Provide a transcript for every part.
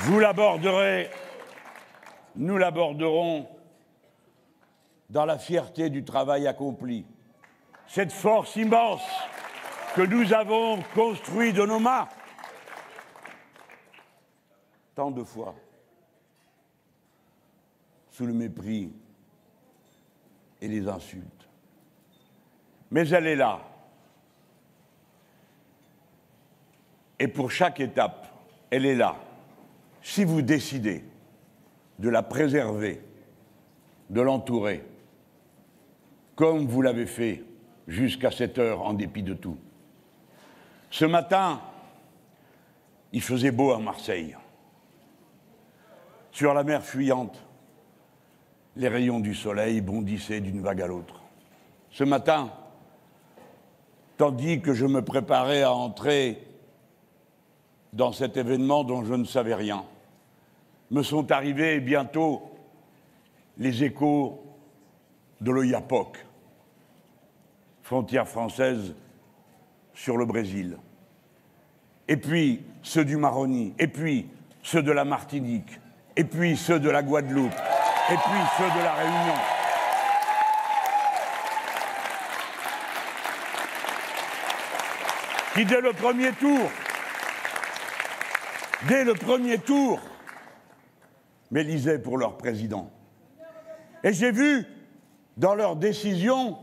Nous l'aborderons dans la fierté du travail accompli. Cette force immense que nous avons construite de nos mains, tant de fois, sous le mépris et les insultes. Mais elle est là. Et pour chaque étape, elle est là. Si vous décidez de la préserver, de l'entourer, comme vous l'avez fait jusqu'à cette heure en dépit de tout. Ce matin, il faisait beau à Marseille. Sur la mer fuyante, les rayons du soleil bondissaient d'une vague à l'autre. Ce matin, tandis que je me préparais à entrer dans cet événement dont je ne savais rien, me sont arrivés bientôt les échos de l'Oyapock, frontière française sur le Brésil, et puis ceux du Maroni, et puis ceux de la Martinique, et puis ceux de la Guadeloupe, et puis ceux de la Réunion. Qui, dès le premier tour, m'élisaient pour leur président. Et j'ai vu dans leur décision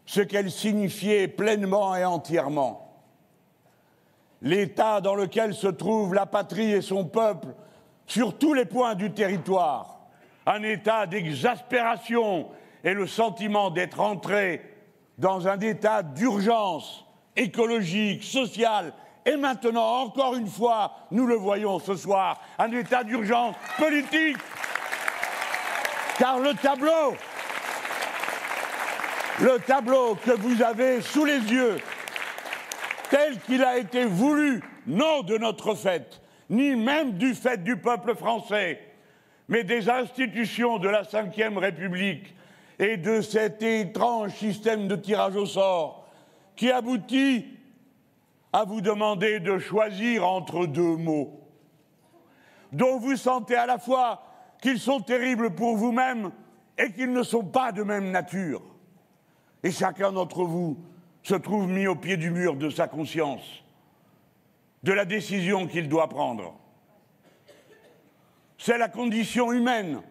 ce qu'elle signifiait pleinement et entièrement. L'état dans lequel se trouve la patrie et son peuple sur tous les points du territoire, un état d'exaspération et le sentiment d'être entré dans un état d'urgence écologique, sociale, et maintenant, encore une fois, nous le voyons ce soir, un état d'urgence politique. Car le tableau que vous avez sous les yeux, tel qu'il a été voulu, non de notre fait, ni même du fait du peuple français, mais des institutions de la Ve République et de cet étrange système de tirage au sort qui aboutit à vous demander de choisir entre deux mots, dont vous sentez à la fois qu'ils sont terribles pour vous-même et qu'ils ne sont pas de même nature. Et chacun d'entre vous se trouve mis au pied du mur de sa conscience, de la décision qu'il doit prendre. C'est la condition humaine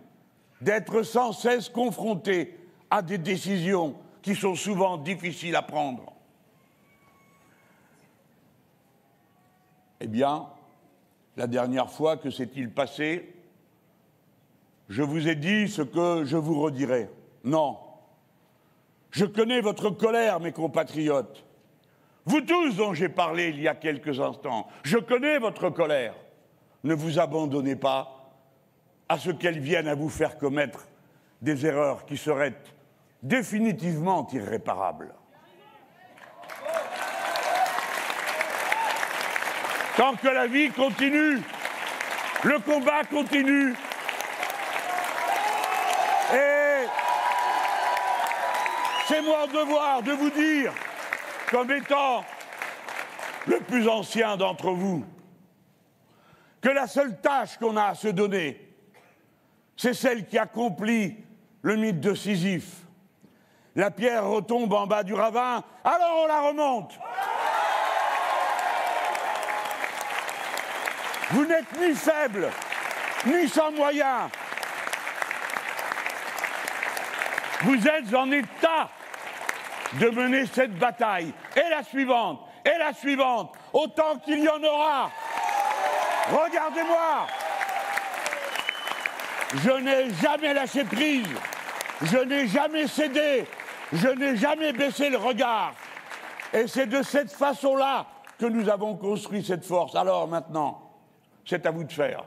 d'être sans cesse confronté à des décisions qui sont souvent difficiles à prendre. Eh bien, la dernière fois, que s'est-il passé? Je vous ai dit ce que je vous redirai. Non. Je connais votre colère, mes compatriotes. Vous tous dont j'ai parlé il y a quelques instants, je connais votre colère. Ne vous abandonnez pas à ce qu'elle vienne à vous faire commettre des erreurs qui seraient définitivement irréparables. Tant que la vie continue, le combat continue. Et c'est mon devoir de vous dire, comme étant le plus ancien d'entre vous, que la seule tâche qu'on a à se donner, c'est celle qui accomplit le mythe de Sisyphe. La pierre retombe en bas du ravin, alors on la remonte. Vous n'êtes ni faible, ni sans moyens. Vous êtes en état de mener cette bataille, et la suivante, autant qu'il y en aura. Regardez-moi. Je n'ai jamais lâché prise, je n'ai jamais cédé, je n'ai jamais baissé le regard. Et c'est de cette façon-là que nous avons construit cette force. Alors maintenant, c'est à vous de faire.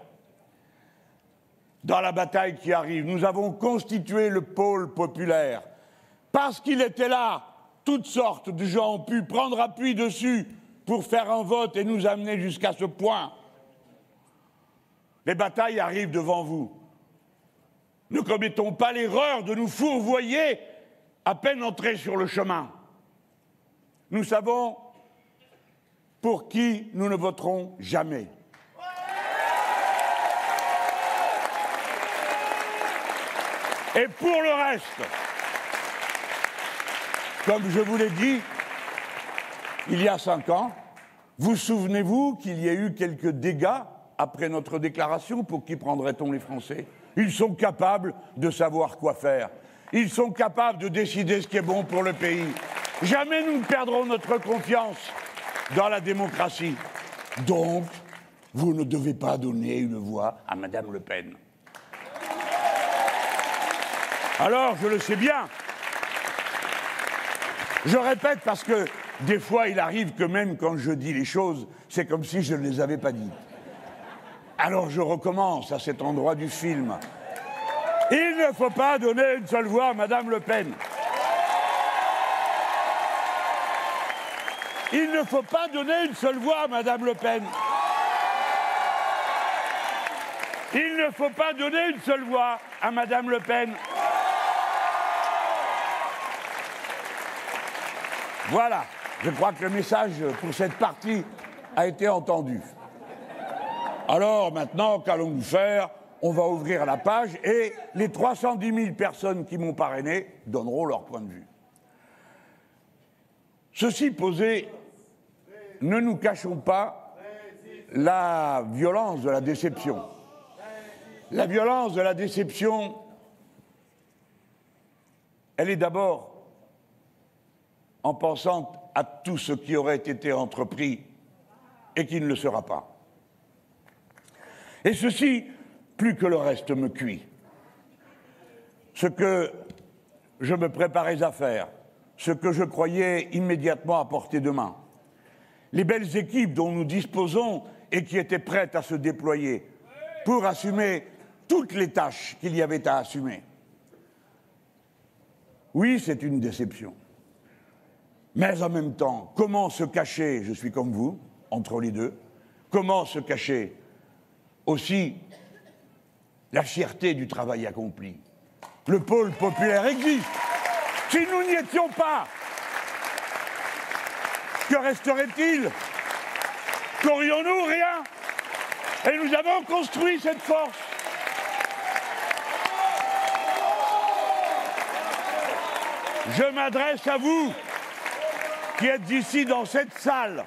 Dans la bataille qui arrive, nous avons constitué le pôle populaire. Parce qu'il était là, toutes sortes de gens ont pu prendre appui dessus pour faire un vote et nous amener jusqu'à ce point. Les batailles arrivent devant vous. Ne commettons pas l'erreur de nous fourvoyer à peine entrés sur le chemin. Nous savons pour qui nous ne voterons jamais. Et pour le reste, comme je vous l'ai dit, il y a 5 ans, vous souvenez-vous qu'il y a eu quelques dégâts après notre déclaration? Pour qui prendrait-on les Français? Ils sont capables de savoir quoi faire. Ils sont capables de décider ce qui est bon pour le pays. Jamais nous ne perdrons notre confiance dans la démocratie. Donc, vous ne devez pas donner une voix à Madame Le Pen. Alors, je le sais bien. Je répète parce que des fois, il arrive que même quand je dis les choses, c'est comme si je ne les avais pas dites. Alors je recommence à cet endroit du film. Il ne faut pas donner une seule voix à Madame Le Pen. Il ne faut pas donner une seule voix à Madame Le Pen. Il ne faut pas donner une seule voix à Madame Le Pen. Voilà, je crois que le message pour cette partie a été entendu. Alors maintenant, qu'allons-nous faire? On va ouvrir la page et les 310 000 personnes qui m'ont parrainé donneront leur point de vue. Ceci posé, ne nous cachons pas la violence de la déception. La violence de la déception, elle est d'abord en pensant à tout ce qui aurait été entrepris et qui ne le sera pas. Et ceci, plus que le reste, me cuit. Ce que je me préparais à faire, ce que je croyais immédiatement à portée de main, les belles équipes dont nous disposons et qui étaient prêtes à se déployer pour assumer toutes les tâches qu'il y avait à assumer. Oui, c'est une déception. Mais en même temps, comment se cacher, je suis comme vous, entre les deux, comment se cacher aussi la fierté du travail accompli? Le pôle populaire existe. Si nous n'y étions pas, que resterait-il? Qu'aurions-nous? Rien. Et nous avons construit cette force. Je m'adresse à vous, qui êtes ici dans cette salle,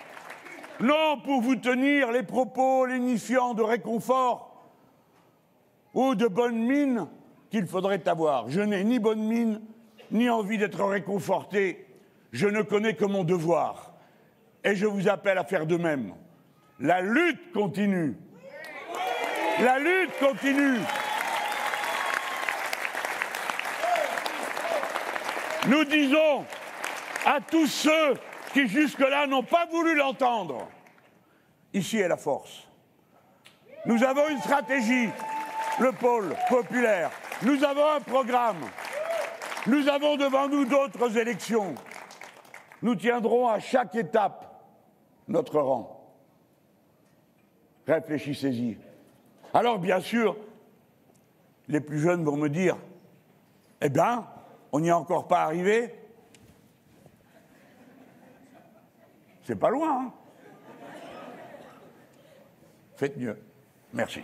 non pour vous tenir les propos lénifiants de réconfort ou de bonne mine qu'il faudrait avoir. Je n'ai ni bonne mine, ni envie d'être réconforté. Je ne connais que mon devoir. Et je vous appelle à faire de même. La lutte continue. La lutte continue. Nous disons à tous ceux qui jusque-là n'ont pas voulu l'entendre, ici est la force. Nous avons une stratégie, le pôle populaire. Nous avons un programme. Nous avons devant nous d'autres élections. Nous tiendrons à chaque étape notre rang. Réfléchissez-y. Alors, bien sûr, les plus jeunes vont me dire, eh bien, on n'y est encore pas arrivé. C'est pas loin, hein? Faites mieux. Merci.